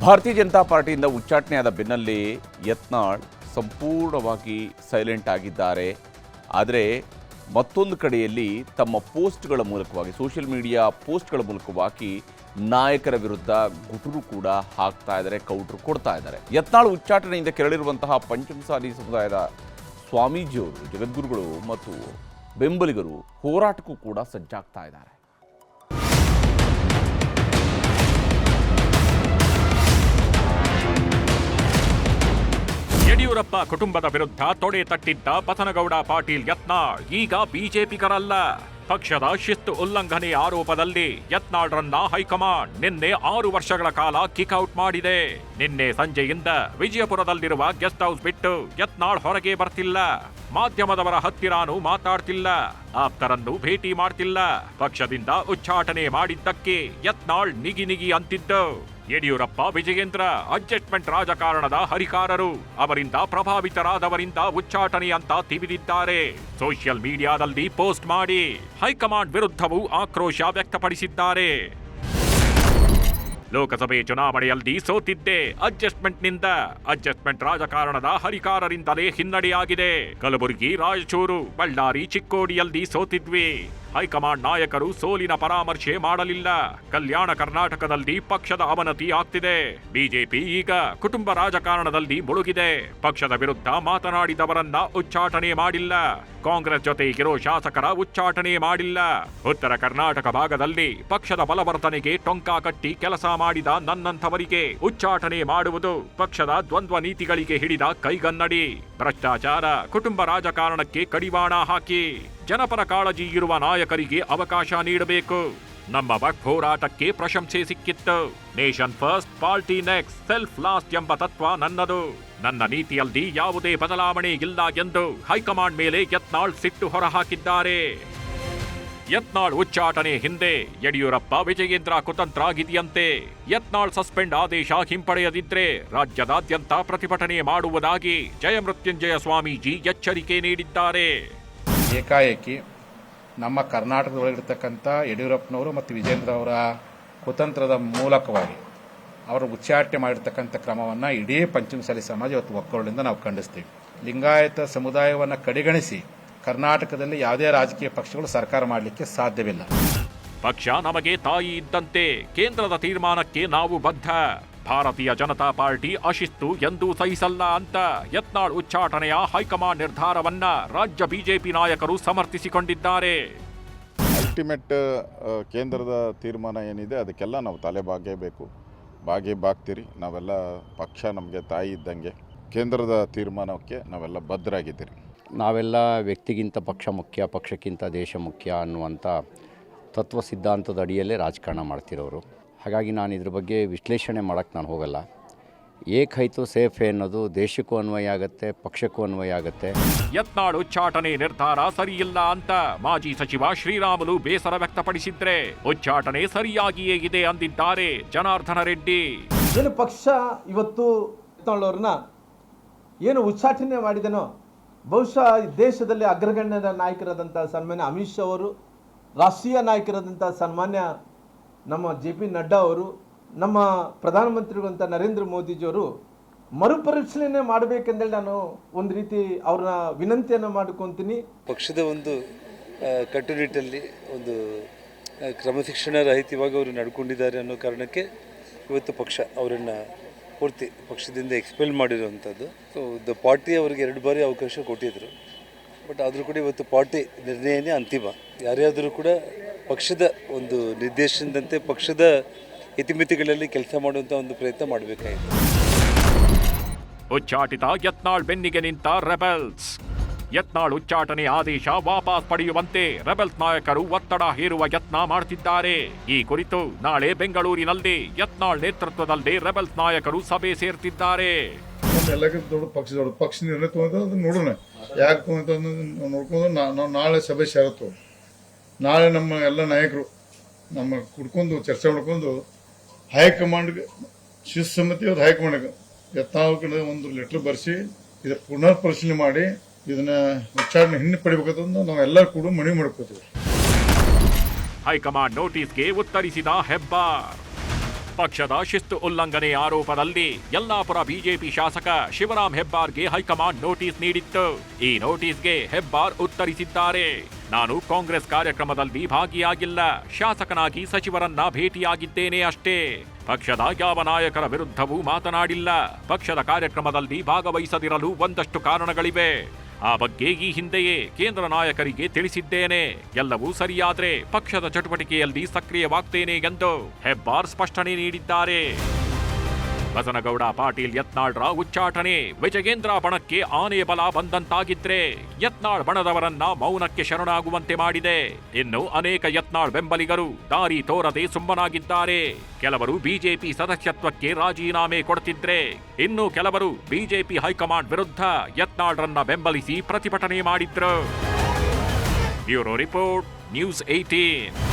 ಭಾರತೀಯ ಜನತಾ ಪಾರ್ಟಿಯಿಂದ ಉಚ್ಚಾಟನೆಯಾದ ಬೆನ್ನಲ್ಲೇ ಯತ್ನಾಳ್ ಸಂಪೂರ್ಣವಾಗಿ ಸೈಲೆಂಟ್ ಆಗಿದ್ದಾರೆ. ಆದರೆ ಮತ್ತೊಂದು ಕಡೆಯಲ್ಲಿ ತಮ್ಮ ಪೋಸ್ಟ್ಗಳ ಮೂಲಕವಾಗಿ ಸೋಷಿಯಲ್ ಮೀಡಿಯಾ ಪೋಸ್ಟ್ಗಳ ಮೂಲಕವಾಗಿ ನಾಯಕರ ವಿರುದ್ಧ ಗುಟುರು ಕೂಡ ಹಾಕ್ತಾ ಇದ್ದಾರೆ, ಕೌಂಟರ್ ಕೊಡ್ತಾ ಇದ್ದಾರೆ. ಯತ್ನಾಳ್ ಉಚ್ಚಾಟನೆಯಿಂದ ಕೆರಳಿರುವಂತಹ ಪಂಚಮಸಾಲಿ ಸಮುದಾಯದ ಸ್ವಾಮೀಜಿಯವರು, ಜಗದ್ಗುರುಗಳು ಮತ್ತು ಬೆಂಬಲಿಗರು ಹೋರಾಟಕ್ಕೂ ಕೂಡ ಸಜ್ಜಾಗ್ತಾ ಇದ್ದಾರೆ. ಯಡಿಯೂರಪ್ಪ ಕುಟುಂಬದ ವಿರುದ್ಧ ತೊಡೆ ತಟ್ಟಿದ್ದ ಬಸನಗೌಡ ಪಾಟೀಲ್ ಯತ್ನಾಳ್ ಈಗ ಬಿಜೆಪಿಗರಲ್ಲ. ಪಕ್ಷದ ಶಿಸ್ತು ಉಲ್ಲಂಘನೆ ಆರೋಪದಲ್ಲಿ ಯತ್ನಾಳ್ರನ್ನ ಹೈಕಮಾಂಡ್ ನಿನ್ನೆ 6 ವರ್ಷಗಳ ಕಾಲ ಕಿಕ್ಔಟ್ ಮಾಡಿದೆ. ನಿನ್ನೆ ಸಂಜೆಯಿಂದ ವಿಜಯಪುರದಲ್ಲಿರುವ ಗೆಸ್ಟ್ ಹೌಸ್ ಬಿಟ್ಟು ಯತ್ನಾಳ್ ಹೊರಗೆ ಬರ್ತಿಲ್ಲ. ಮಾಧ್ಯಮದವರ ಹತ್ತಿರಾನೂ ಮಾತಾಡ್ತಿಲ್ಲ, ಆಪ್ತರನ್ನು ಭೇಟಿ ಮಾಡ್ತಿಲ್ಲ. ಪಕ್ಷದಿಂದ ಉಚ್ಚಾಟನೆ ಮಾಡಿದ್ದಕ್ಕೆ ಯತ್ನಾಳ್ ನಿಗಿ ಅಂತಿದ್ದು. ಯಡಿಯೂರಪ್ಪ ವಿಜಯೇಂದ್ರ ಅಡ್ಜಸ್ಟ್ಮೆಂಟ್ ರಾಜಕಾರಣದ ಹರಿಕಾರರು, ಅವರಿಂದ ಪ್ರಭಾವಿತರಾದವರಿಂದ ಉಚ್ಚಾಟನೆ ಅಂತ ತಿವಿದಿದ್ದಾರೆ. ಸೋಷಿಯಲ್ ಮೀಡಿಯಾದಲ್ಲಿ ಪೋಸ್ಟ್ ಮಾಡಿ ಹೈಕಮಾಂಡ್ ವಿರುದ್ಧವೂ ಆಕ್ರೋಶ ವ್ಯಕ್ತಪಡಿಸಿದ್ದಾರೆ. ಲೋಕಸಭೆ ಚುನಾವಣೆಯಲ್ಲಿ ಸೋತಿದ್ದೆ ಅಡ್ಜಸ್ಟ್ಮೆಂಟ್ನಿಂದ. ಅಡ್ಜಸ್ಟ್ಮೆಂಟ್ ರಾಜಕಾರಣದ ಹರಿಕಾರರಿಂದಲೇ ಹಿನ್ನಡೆಯಾಗಿದೆ. ಕಲಬುರಗಿ, ರಾಯಚೂರು, ಬಳ್ಳಾರಿ, ಚಿಕ್ಕೋಡಿಯಲ್ಲಿ ಸೋತಿದ್ವಿ. ಹೈಕಮಾಂಡ್ ನಾಯಕರು ಸೋಲಿನ ಪರಾಮರ್ಶೆ ಮಾಡಲಿಲ್ಲ. ಕಲ್ಯಾಣ ಕರ್ನಾಟಕದಲ್ಲಿ ಪಕ್ಷದ ಅವನತಿ ಆಗ್ತಿದೆ. ಬಿಜೆಪಿ ಈಗ ಕುಟುಂಬ ರಾಜಕಾರಣದಲ್ಲಿ ಮುಳುಗಿದೆ. ಪಕ್ಷದ ವಿರುದ್ಧ ಮಾತನಾಡಿದವರನ್ನ ಉಚ್ಚಾಟನೆ ಮಾಡಿಲ್ಲ. ಕಾಂಗ್ರೆಸ್ ಜೊತೆ ಇರೋ ಶಾಸಕರ ಉಚ್ಚಾಟನೆ ಮಾಡಿಲ್ಲ. ಉತ್ತರ ಕರ್ನಾಟಕ ಭಾಗದಲ್ಲಿ ಪಕ್ಷದ ಬಲವರ್ಧನೆಗೆ ಟೊಂಕ ಕಟ್ಟಿ ಕೆಲಸ ಮಾಡಿದ ನನ್ನಂಥವರಿಗೆ ಉಚ್ಚಾಟನೆ ಮಾಡುವುದು ಪಕ್ಷದ ದ್ವಂದ್ವ ನೀತಿಗಳಿಗೆ ಹಿಡಿದ ಕೈಗನ್ನಡಿ. ಭ್ರಷ್ಟಾಚಾರ, ಕುಟುಂಬ ರಾಜಕಾರಣಕ್ಕೆ ಕಡಿವಾಣ ಹಾಕಿ ಜನಪರ ಕಾಳಜಿ ಇರುವ ನಾಯಕರಿಗೆ ಅವಕಾಶ ನೀಡಬೇಕು. ನಮ್ಮ ವಕ್ಫ್ ಹೋರಾಟಕ್ಕೆ ಪ್ರಶಂಸೆ ಸಿಕ್ಕಿತ್ತು. Nation first, party next, self last ಎಂಬ ತತ್ವ ನನ್ನದು. ನನ್ನ ನೀತಿಯಲ್ಲಿ ಯಾವುದೇ ಬದಲಾವಣೆ ಇಲ್ಲ ಎಂದು ಹೈಕಮಾಂಡ್ ಮೇಲೆ ಯತ್ನಾಳ್ ಸಿಟ್ಟು ಹೊರಹಾಕಿದ್ದಾರೆ. ಯತ್ನಾಳ್ ಉಚ್ಚಾಟನೆ ಹಿಂದೆ ಯಡಿಯೂರಪ್ಪ ವಿಜಯೇಂದ್ರ ಕುತಂತ್ರ ಆಗಿದೆಯಂತೆ. ಯತ್ನಾಳ್ ಸಸ್ಪೆಂಡ್ ಆದೇಶ ಹಿಂಪಡೆಯದಿದ್ರೆ ರಾಜ್ಯದಾದ್ಯಂತ ಪ್ರತಿಭಟನೆ ಮಾಡುವುದಾಗಿ ಜಯಮೃತ್ಯುಂಜಯ ಸ್ವಾಮೀಜಿ ಎಚ್ಚರಿಕೆ ನೀಡಿದ್ದಾರೆ. ಏಕಾಏಕಿ ನಮ್ಮ ಕರ್ನಾಟಕದೊಳಗಿರ್ತಕ್ಕಂಥ ಯಡಿಯೂರಪ್ಪನವರು ಮತ್ತು ವಿಜೇಂದ್ರ ಅವರ ಕುತಂತ್ರದ ಮೂಲಕವಾಗಿ ಅವರು ಉಚ್ಚಾಟನೆ ಮಾಡಿರ್ತಕ್ಕಂಥ ಕ್ರಮವನ್ನು ಇಡೀ ಪಂಚಮಸಾಲಿ ಸಮಾಜ ಇವತ್ತು ಒಕ್ಕಲಿನಿಂದ ನಾವು ಖಂಡಿಸ್ತೀವಿ. ಲಿಂಗಾಯತ ಸಮುದಾಯವನ್ನು ಕಡೆಗಣಿಸಿ ಕರ್ನಾಟಕದಲ್ಲಿ ಯಾವುದೇ ರಾಜಕೀಯ ಪಕ್ಷಗಳು ಸರ್ಕಾರ ಮಾಡಲಿಕ್ಕೆ ಸಾಧ್ಯವಿಲ್ಲ. ಪಕ್ಷ ನಮಗೆ ತಾಯಿ ಇದ್ದಂತೆ, ಕೇಂದ್ರದ ತೀರ್ಮಾನಕ್ಕೆ ನಾವು ಬದ್ಧ. ಭಾರತೀಯ ಜನತಾ ಪಾರ್ಟಿ ಅಶಿಸ್ತು ಎಂದೂ ಸಹಿಸಲ್ಲ ಅಂತ ಯತ್ನಾಳ್ ಉಚ್ಚಾಟನೆಯ ಹೈಕಮಾಂಡ್ ನಿರ್ಧಾರವನ್ನ ರಾಜ್ಯ ಬಿಜೆಪಿ ನಾಯಕರು ಸಮರ್ಥಿಸಿಕೊಂಡಿದ್ದಾರೆ. ಅಲ್ಟಿಮೇಟ್ ಕೇಂದ್ರದ ತೀರ್ಮಾನ ಏನಿದೆ ಅದಕ್ಕೆಲ್ಲ ನಾವು ತಲೆ ಬಾಗ್ತೀರಿ. ನಾವೆಲ್ಲ ಪಕ್ಷ ನಮಗೆ ತಾಯಿ ಇದ್ದಂಗೆ. ಕೇಂದ್ರದ ತೀರ್ಮಾನಕ್ಕೆ ನಾವೆಲ್ಲ ಬದ್ಧರಾಗಿದ್ದೀರಿ. ನಾವೆಲ್ಲ ವ್ಯಕ್ತಿಗಿಂತ ಪಕ್ಷ ಮುಖ್ಯ, ಪಕ್ಷಕ್ಕಿಂತ ದೇಶ ಮುಖ್ಯ ಅನ್ನುವಂಥ ತತ್ವ ಸಿದ್ಧಾಂತದ ಅಡಿಯಲ್ಲೇ ರಾಜಕಾರಣ ಮಾಡ್ತಿರೋರು. ಹಾಗಾಗಿ ನಾನು ಇದ್ರ ಬಗ್ಗೆ ವಿಶ್ಲೇಷಣೆ ಮಾಡೋಕ್ಕೆ ನಾನು ಹೋಗಲ್ಲ. ಏಕೈತು ಸೇಫ್ ಅನ್ನೋದು ದೇಶಕ್ಕೂ ಅನ್ವಯ ಆಗುತ್ತೆ, ಪಕ್ಷಕ್ಕೂ ಅನ್ವಯ ಆಗುತ್ತೆ. ಯತ್ನಾಳ್ ಉಚ್ಚಾಟನೆ ನಿರ್ಧಾರ ಸರಿಯಿಲ್ಲ ಅಂತ ಮಾಜಿ ಸಚಿವ ಶ್ರೀರಾಮುಲು ಬೇಸರ ವ್ಯಕ್ತಪಡಿಸಿದ್ರೆ ಉಚ್ಚಾಟನೆ ಸರಿಯಾಗಿಯೇ ಇದೆ ಅಂದಿದ್ದಾರೆ ಜನಾರ್ದನ ರೆಡ್ಡಿ. ಏನು ಪಕ್ಷ ಇವತ್ತು ಯತ್ನಾಳ್ ಅವ್ರನ್ನ ಏನು ಉಚ್ಚಾಟನೆ ಮಾಡಿದನೋ, ಬಹುಶಃ ದೇಶದಲ್ಲಿ ಅಗ್ರಗಣ್ಯದ ನಾಯಕರಾದಂಥ ಸನ್ಮಾನ್ಯ ಅಮಿತ್ ಶಾ ಅವರು, ರಾಷ್ಟ್ರೀಯ ನಾಯಕರಾದಂಥ ಸನ್ಮಾನ್ಯ ನಮ್ಮ JP ನಡ್ಡಾ ಅವರು, ನಮ್ಮ ಪ್ರಧಾನಮಂತ್ರಿಗಳಂತ ನರೇಂದ್ರ ಮೋದಿಜಿಯವರು ಮರುಪರಿಶೀಲನೆ ಮಾಡಬೇಕೆಂದೇಳಿ ನಾನು ಒಂದು ರೀತಿ ಅವ್ರನ್ನ ವಿನಂತಿಯನ್ನು ಮಾಡ್ಕೊತೀನಿ. ಪಕ್ಷದ ಒಂದು ಕಟ್ಟುನಿಟ್ಟಲ್ಲಿ ಒಂದು ಕ್ರಮಶಿಕ್ಷಣ ರಹಿತವಾಗಿ ಅವರು ನಡ್ಕೊಂಡಿದ್ದಾರೆ ಅನ್ನೋ ಕಾರಣಕ್ಕೆ ಇವತ್ತು ಪಕ್ಷ ಅವರನ್ನು ಪೂರ್ತಿ ಪಕ್ಷದಿಂದ ಎಕ್ಸ್ಪೆಲ್ ಮಾಡಿರುವಂಥದ್ದು. ಸೊ ದ ಪಾರ್ಟಿ ಅವರಿಗೆ 2 ಬಾರಿ ಅವಕಾಶ ಕೊಟ್ಟಿದ್ದರು. ಬಟ್ ಆದರೂ ಕೂಡ ಇವತ್ತು ಪಾರ್ಟಿ ನಿರ್ಣಯನೇ ಅಂತಿಮ. ಯಾರ್ಯಾದರೂ ಕೂಡ ಪಕ್ಷದ ಒಂದು ನಿರ್ದೇಶನದಂತೆ ಪಕ್ಷದ ಇತಿಮಿತಿಗಳಲ್ಲಿ ಕೆಲಸ ಮಾಡುವಂಥ ಒಂದು ಪ್ರಯತ್ನ ಮಾಡಬೇಕಾಗಿದೆ. ಉಚ್ಚಾಟಿತ ಯತ್ನಾಳ್ ಬೆನ್ನಿಗೆ ನಿಂತ ರೆಬೆಲ್ಸ್. ಯತ್ನಾಳ್ ಉಚ್ಚಾಟನೆ ಆದೇಶ ವಾಪಸ್ ಪಡೆಯುವಂತೆ ರೆಬೆಲ್ಸ್ ನಾಯಕರು ಒತ್ತಡ ಹೇರುವ ಯತ್ನ ಮಾಡುತ್ತಿದ್ದಾರೆ. ಈ ಕುರಿತು ನಾಳೆ ಬೆಂಗಳೂರಿನಲ್ಲಿ ಯತ್ನಾಳ್ ನೇತೃತ್ವದಲ್ಲಿ ರೆಬೆಲ್ಸ್ ನಾಯಕರು ಸಭೆ ಸೇರ್ತಿದ್ದಾರೆ. ಪಕ್ಷ ನಿರ್ಣಯ ತಗೊಂಡು ನೋಡೋಣ, ಯಾಕೆ ತಗೊಂಡು ನೋಡ್ಕೊಂಡು ನಾವು ನಾಳೆ ಸಭೆ ಸೇರತ್ತು. ನಾಳೆ ನಮ್ಮ ಎಲ್ಲ ನಾಯಕರು ನಮ್ಮ ಕುಡ್ಕೊಂಡು ಚರ್ಚೆ ಮಾಡ್ಕೊಂಡು ಹೈಕಮಾಂಡ್ಗೆ ಶಿಸ್ತುಸಮ್ಮತಿ ಅವ್ರು ಹೈಕಮಾಂಡ್ಗೆ ಯತ್ನಾಳ್ ಕಡೆ ಒಂದು ಲೆಟರ್ ಬರೆಸಿ ಇದು ಪುನರ್ ಪರಿಶೀಲನೆ ಮಾಡಿ ಇದನ್ನ ಉಚ್ಚಾರಣೆ ಹಿಂಪಡಿಬೇಕಂತ ನಾವೆಲ್ಲ ಕೂಡ ಮನವಿ ಮಾಡ್ಕೋತೀವಿ. ಹೈಕಮಾಂಡ್ ನೋಟಿಸ್ಗೆ ಉತ್ತರಿಸಿದ ಹೆಬ್ಬಾರ್. ಪಕ್ಷದ ಶಿಸ್ತು ಉಲ್ಲಂಘನೆ ಆರೋಪದಲ್ಲಿ ಯಲ್ಲಾಪುರ ಬಿಜೆಪಿ ಶಾಸಕ ಶಿವರಾಮ್ ಹೆಬ್ಬಾರ್ಗೆ ಹೈಕಮಾಂಡ್ ನೋಟಿಸ್ ನೀಡಿತ್ತು. ಈ ನೋಟಿಸ್ಗೆ ಹೆಬ್ಬಾರ್ ಉತ್ತರಿಸಿದ್ದಾರೆ. ನಾನು ಕಾಂಗ್ರೆಸ್ ಕಾರ್ಯಕ್ರಮದಲ್ಲಿ ಭಾಗಿಯಾಗಿಲ್ಲ, ಶಾಸಕನಾಗಿ ಸಚಿವರನ್ನ ಭೇಟಿಯಾಗಿದ್ದೇನೆ ಅಷ್ಟೇ. ಪಕ್ಷದ ಯಾವ ನಾಯಕರ ವಿರುದ್ಧವೂ ಮಾತನಾಡಿಲ್ಲ. ಪಕ್ಷದ ಕಾರ್ಯಕ್ರಮದಲ್ಲಿ ಭಾಗವಹಿಸದಿರಲು ಒಂದಷ್ಟು ಕಾರಣಗಳಿವೆ. ಆ ಬಗ್ಗೆ ಈ ಹಿಂದೆಯೇ ಕೇಂದ್ರ ನಾಯಕರಿಗೆ ತಿಳಿಸಿದ್ದೇನೆ. ಎಲ್ಲವೂ ಸರಿಯಾದ್ರೆ ಪಕ್ಷದ ಚಟುವಟಿಕೆಯಲ್ಲಿ ಸಕ್ರಿಯವಾಗ್ತೇನೆ ಎಂದು ಹೆಬ್ಬಾರ್ ಸ್ಪಷ್ಟನೆ ನೀಡಿದ್ದಾರೆ. ಬಸನಗೌಡ ಪಾಟೀಲ್ ಯತ್ನಾಳ್ರ ಉಚ್ಚಾಟನೆ ವಿಜಯೇಂದ್ರ ಬಣಕ್ಕೆ ಆನೆ ಬಲ ಬಂದಂತಾಗಿದ್ರೆ ಯತ್ನಾಳ್ ಬಣದವರನ್ನ ಮೌನಕ್ಕೆ ಶರಣಾಗುವಂತೆ ಮಾಡಿದೆ. ಇನ್ನು ಅನೇಕ ಯತ್ನಾಳ್ ಬೆಂಬಲಿಗರು ದಾರಿ ತೋರದೆ ಸುಮ್ಮನಾಗಿದ್ದಾರೆ. ಕೆಲವರು ಬಿಜೆಪಿ ಸದಸ್ಯತ್ವಕ್ಕೆ ರಾಜೀನಾಮೆ ಕೊಡ್ತಿದ್ರೆ ಇನ್ನು ಕೆಲವರು ಬಿಜೆಪಿ ಹೈಕಮಾಂಡ್ ವಿರುದ್ಧ ಯತ್ನಾಳ್ರನ್ನ ಬೆಂಬಲಿಸಿ ಪ್ರತಿಭಟನೆ ಮಾಡಿದ್ರು. Bureau report, news 18.